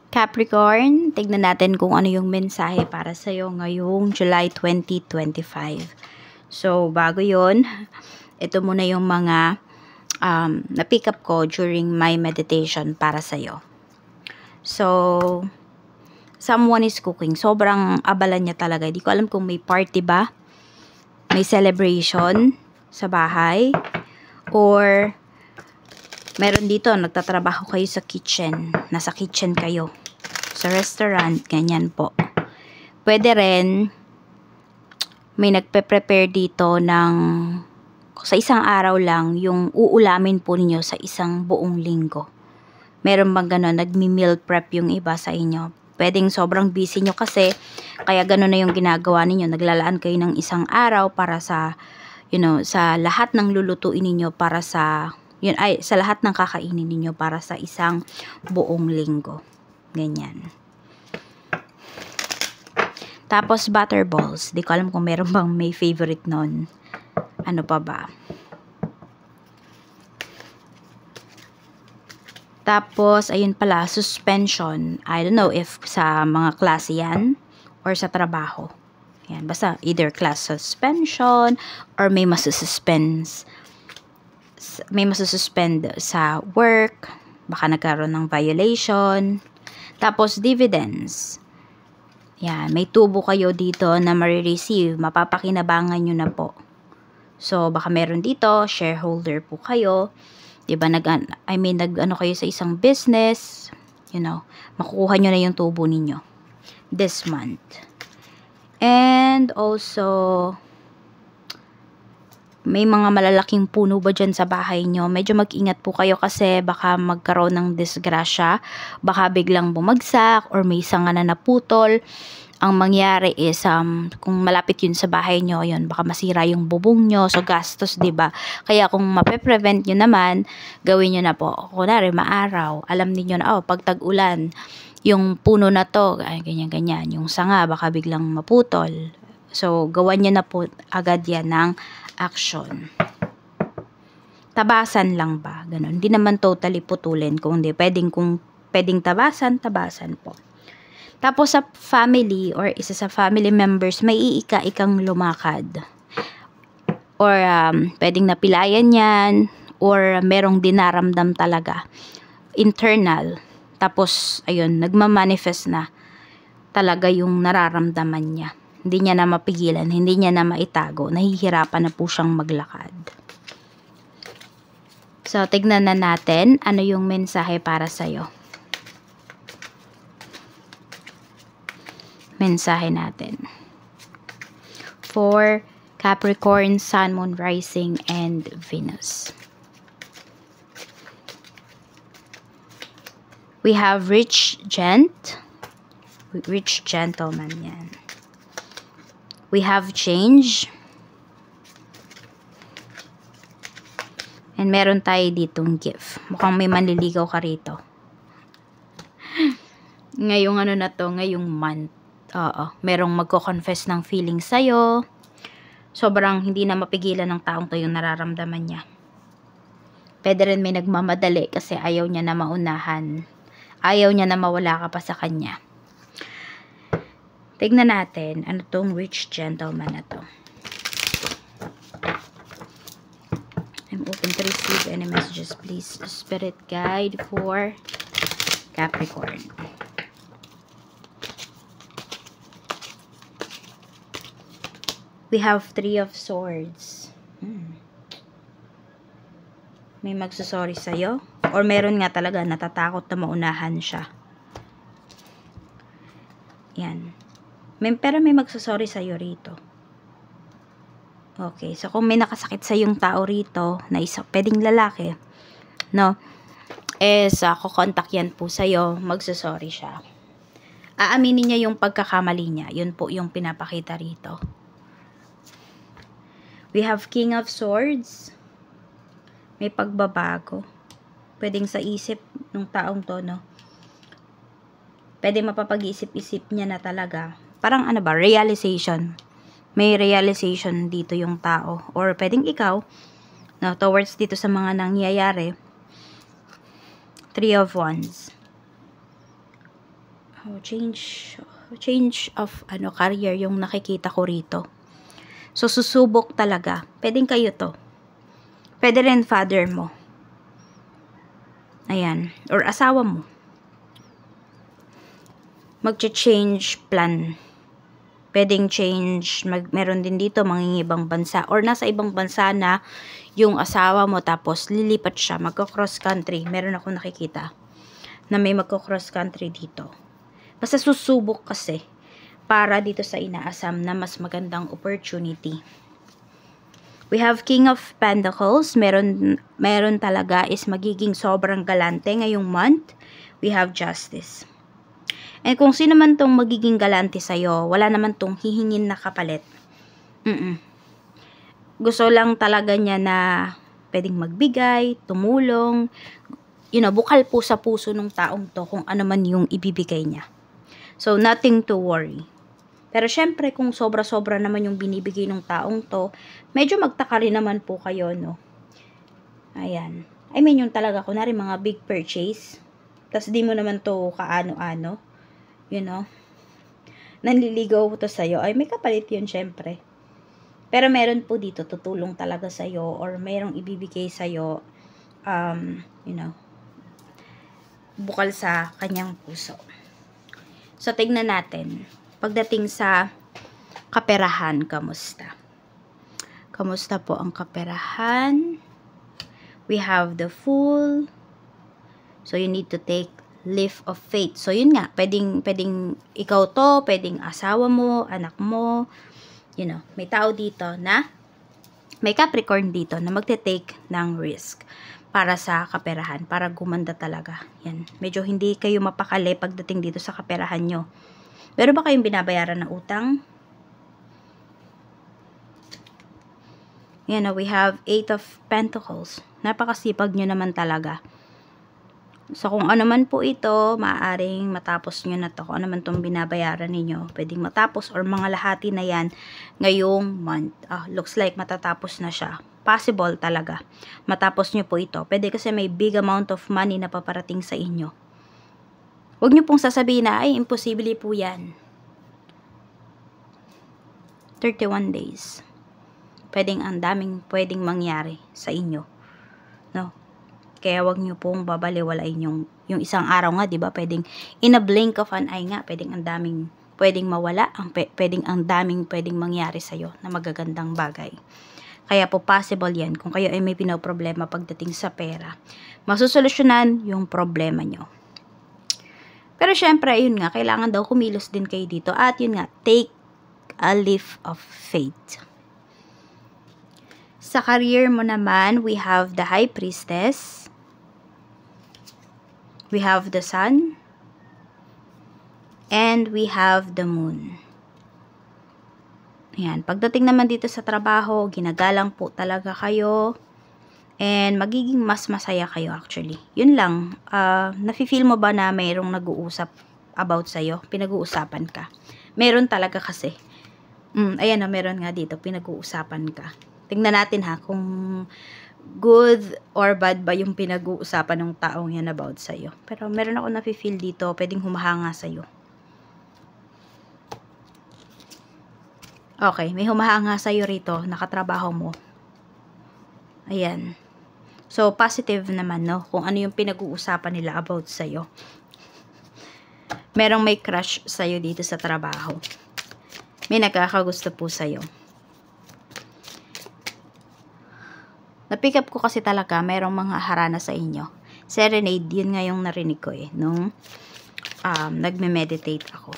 Capricorn, tignan natin kung ano yung mensahe para sa'yo ngayong July 2025. So, bago yon, ito muna yung mga na-pick up ko during my meditation para sa'yo. So, someone is cooking. Sobrang abala niya talaga. Hindi ko alam kung may party ba, may celebration sa bahay, or meron dito, nagtatrabaho kayo sa kitchen. Nasa kitchen kayo. Sa restaurant, ganyan po. Pwede rin, may nagpe-prepare dito ng, sa isang araw lang, yung uulamin po ninyo sa isang buong linggo. Meron bang gano'n, nagmi-meal prep yung iba sa inyo? Pwedeng sobrang busy nyo kasi, kaya gano'n na yung ginagawa ninyo. Naglalaan kayo ng isang araw para sa, sa lahat ng lulutuin ninyo para sa, sa lahat ng kakainin ninyo para sa isang buong linggo. Ganyan. Tapos, butterballs. Di ko alam kung meron bang may favorite nun. Ano pa ba? Tapos, ayun pala, suspension. I don't know if sa mga klase yan or sa trabaho. Yan, basta either class suspension or may masususpend sa work. Baka nagkaroon ng violation. Tapos, dividends. Yan, may tubo kayo dito na marireceive. Mapapakinabangan nyo na po. So, baka meron dito, shareholder po kayo. Diba, nag-ano kayo sa isang business. Makukuha nyo na yung tubo ninyo. This month. And also, may mga malalaking puno ba dyan sa bahay nyo? Medyo mag-ingat po kayo kasi baka magkaroon ng disgrasya. Baka biglang bumagsak or may sanga na naputol. Ang mangyari is, kung malapit yun sa bahay nyo, yun, baka masira yung bubong nyo. So, gastos, diba? Kaya kung mape-prevent nyo naman, gawin nyo na po. Kunwari, maaraw. Alam niyo na, pag tag-ulan, yung puno na to, ganyan-ganyan. Yung sanga, baka biglang maputol. So, gawan nyo na po agad yan ng action. Tabasan lang ba? Ganun. Hindi naman totally putulin. Kung pwedeng tabasan po. Tapos sa family or isa sa family members, may iika-ikang lumakad. Or pwedeng napilayan yan or merong dinaramdam talaga. Internal. Tapos, ayun, nagmamanifest na talaga yung nararamdaman niya. Hindi niya na mapigilan, hindi niya na maitago. Nahihirapan na po siyang maglakad. So, tignan na natin ano yung mensahe para sa'yo. Mensahe natin. For Capricorn, Sun, Moon, Rising, and Venus. We have rich gentleman yan. We have change. And meron tayo ditong gift. Mukhang may manliligaw ka rito. Ngayong ngayong month. Merong magko-confess ng feelings sa'yo. Sobrang hindi na mapigilan ng taong to yung nararamdaman niya. Pwede rin may nagmamadali kasi ayaw niya na maunahan. Ayaw niya na mawala ka pa sa kanya. Tignan natin, ano tong rich gentleman na to. I'm open to receive any messages, please. Spirit guide for Capricorn. We have 3 of Swords. May magsusorry sa'yo. Or meron nga talaga natatakot na maunahan siya. Yan. Pero may magsusorry sa'yo rito. Okay. So, kung may nakasakit sa yung tao rito, na pwedeng lalaki, kukontak yan po sa'yo, magsusorry siya. Aaminin niya yung pagkakamali niya. Yun po yung pinapakita rito. We have King of Swords. May pagbabago. Pwedeng sa isip ng taong to, Pwedeng mapapag-isip-isip niya na talaga. Parang realization. May realization dito yung tao. Or pwedeng ikaw, towards dito sa mga nangyayari. 3 of Wands. change of career yung nakikita ko rito. So, susubok talaga. Pwedeng kayo to. Pwede rin father mo. Ayan. Or asawa mo. Magcha-change plan. Pwedeng change. Meron din dito mangingibang bansa. Or nasa ibang bansa na yung asawa mo tapos lilipat siya. Magko-cross country. Meron ako nakikita na may magko-cross country dito. Basta susubok kasi para dito sa inaasam na mas magandang opportunity. We have King of Pentacles. Meron talaga is magiging sobrang galante ngayong month. We have Justice. And kung sino man tong magiging galante sa'yo, wala naman tong hihingin na kapalit. Gusto lang talaga niya na pwedeng magbigay, tumulong, bukal po sa puso ng taong to kung ano man yung ibibigay niya. So, nothing to worry. Pero syempre, kung sobra-sobra naman yung binibigay ng taong to, medyo magtaka rin naman po kayo, no? Ayan. I mean, yung talaga, kunwari mga big purchase, tas di mo naman to kaano-ano, nanliligaw to sa'yo, ay may kapalit yun, syempre. Pero meron po dito, tutulong talaga sa'yo, or mayroong ibibigay sa'yo, bukal sa kanyang puso. So, tignan natin. Pagdating sa kaperahan, kamusta? Kamusta po ang kaperahan? We have the Fool. So, you need to take leap of faith. So, yun nga. Pwedeng ikaw to, pwedeng asawa mo, anak mo. May tao dito na, may Capricorn dito na magte-take ng risk para sa kaperahan, para gumanda talaga. Yan. Medyo hindi kayo mapakali pagdating dito sa kaperahan nyo. Meron ba kayong binabayaran na utang? We have 8 of Pentacles. Napakasipag nyo naman talaga. So, kung ano man po ito, maaaring matapos nyo na to. Kung ano man itong binabayaran ninyo, pwedeng matapos or mga lahati na yan ngayong month. Looks like matatapos na siya. Possible talaga. Matapos nyo po ito. Pwede kasi may big amount of money na paparating sa inyo. Huwag nyo pong sasabihin na, ay, imposible po yan. 31 days. Ang daming pwedeng mangyari sa inyo. No? Kaya huwag nyo pong babaliwalain yung isang araw nga, di ba? Pwedeng, in a blink of an eye nga, pwedeng ang daming pwedeng mawala, ang daming pwedeng mangyari sa'yo na magagandang bagay. Kaya po possible yan kung kayo ay may pinoproblema pagdating sa pera. Masusolusyonan yung problema nyo. Pero syempre, yun nga, kailangan daw kumilos din kayo dito. At yun nga, take a leap of faith. Sa career mo naman, we have the High Priestess. We have the Sun. And we have the Moon. Ayan, pagdating naman dito sa trabaho, ginagalang po talaga kayo. And magiging mas masaya kayo actually. Yun lang, nafe-feel mo ba na mayroong nag-uusap about sa'yo? Pinag-uusapan ka. Meron talaga kasi. Ayan na, meron nga dito, pinag-uusapan ka. Tingnan natin ha, kung good or bad ba yung pinag-uusapan ng taong yan about sa'yo. Pero meron ako nafe-feel dito, pwedeng humahanga sa'yo. Okay, may humahanga sa'yo rito, nakatrabaho mo. Ayan. So, positive naman, no? Kung ano yung pinag-uusapan nila about sa'yo. Merong may crush sa'yo dito sa trabaho. May nagkakagusto po sa'yo. Na-pick up ko kasi talaga, merong mga harana sa inyo. Serenade, yun nga yung narinig ko nung nagme-meditate ako.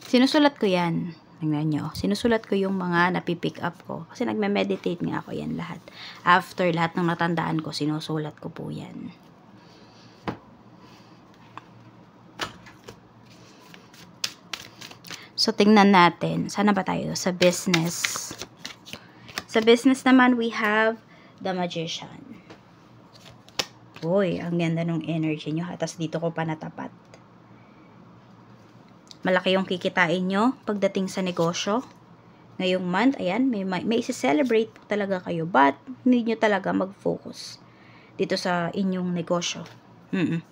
Sinusulat ko yan. Tingnan nyo. Sinusulat ko yung mga napipick up ko. Kasi nagme-meditate nga ako yan lahat. After lahat ng natandaan ko, sinusulat ko po yan. So, tingnan natin. Sana ba tayo? Sa business. Sa business naman, we have the Magician. Uy, ang ganda ng energy nyo. Tapos dito ko pa natapat. Malaki yung kikitain nyo pagdating sa negosyo. Ngayong month, ayan, may isi-celebrate talaga kayo. But, hindi nyo talaga mag-focus dito sa inyong negosyo. Mm.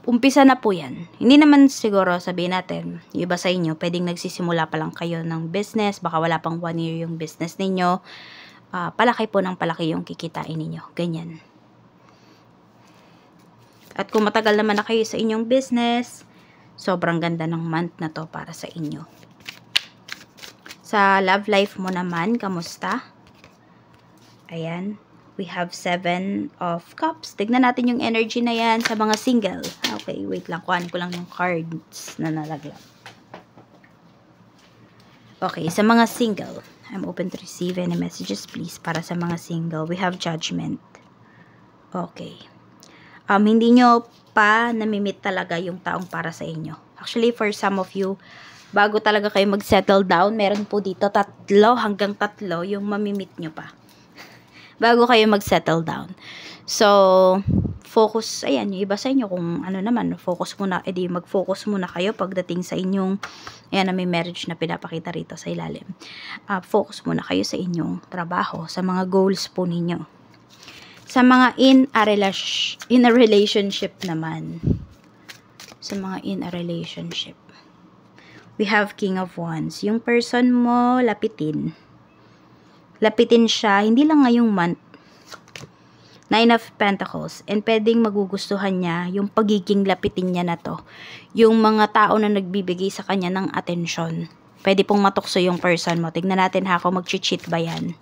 Umpisa na po yan. Hindi naman siguro sabihin natin, yung iba sa inyo, pwedeng nagsisimula pa lang kayo ng business, baka wala pang 1 year yung business ninyo. Palaki po ng palaki yung kikitain ninyo. Ganyan. At kung matagal naman na kayo sa inyong business, sobrang ganda ng month na to para sa inyo. Sa love life mo naman, kamusta? Ayan. We have 7 of Cups. Tignan natin yung energy na yan sa mga single. Okay, wait lang. Kuhanin ko lang yung cards na nalaglag. Okay, sa mga single. I'm open to receive any messages, please. Para sa mga single, we have Judgment. Okay. Hindi nyo pa namimit talaga yung taong para sa inyo. Actually, for some of you, bago talaga kayo mag-settle down, meron po dito 3 hanggang 3 yung mamimit nyo pa. Bago kayo mag-settle down. So, focus, ayan, yung iba sa inyo, kung ano naman, focus muna, edi mag-focus muna kayo pagdating sa inyong, ayan na may marriage na pinapakita rito sa ilalim. Focus muna kayo sa inyong trabaho, sa mga goals po ninyo. Sa mga in a relationship naman. Sa mga in a relationship. We have King of Wands. Yung person mo, lapitin. Lapitin siya, hindi lang ngayong month. 9 of Pentacles. And pwedeng magugustuhan niya yung pagiging lapitin niya na to. Yung mga tao na nagbibigay sa kanya ng atensyon. Pwede pong matukso yung person mo. Tignan natin ha, kung mag-cheat ba yan.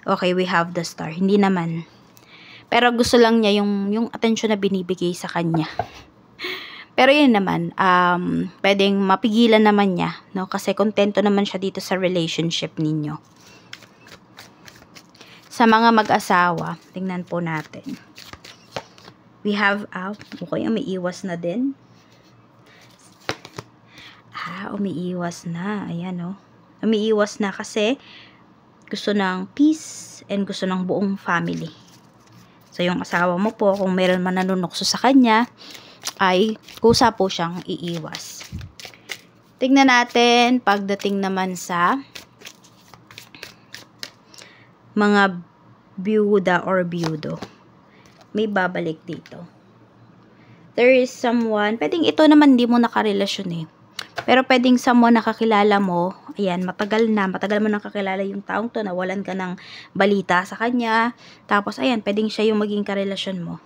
Okay, we have the Star. Hindi naman. Pero gusto lang niya yung atensyon na binibigay sa kanya. Pero yun naman, pwedeng mapigilan naman niya, no? Kasi kontento naman siya dito sa relationship ninyo. Sa mga mag-asawa, tingnan po natin. We have, okay, umiiwas na din. Umiiwas na. Ayan, no? Umiiwas na kasi gusto ng peace and gusto ng buong family. So, yung asawa mo po, kung meron man nanunukso sa kanya, ay kusa po siyang iiwas. Tingnan natin, pagdating naman sa mga byuda or byudo. May babalik dito. There is someone, pwedeng ito naman di mo nakarelasyon eh. Pero pwedeng someone nakakilala mo, ayan, matagal mo nakakilala yung taong to, nawalan ka ng balita sa kanya, tapos ayan, pwedeng siya yung maging karelasyon mo.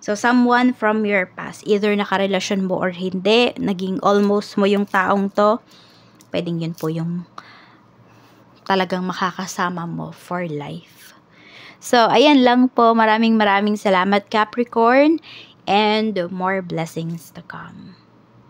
So, someone from your past, either nakarelasyon mo or hindi, naging almost mo yung taong to, pwedeng yun po yung talagang makakasama mo for life. So, ayan lang po. Maraming salamat, Capricorn, and more blessings to come.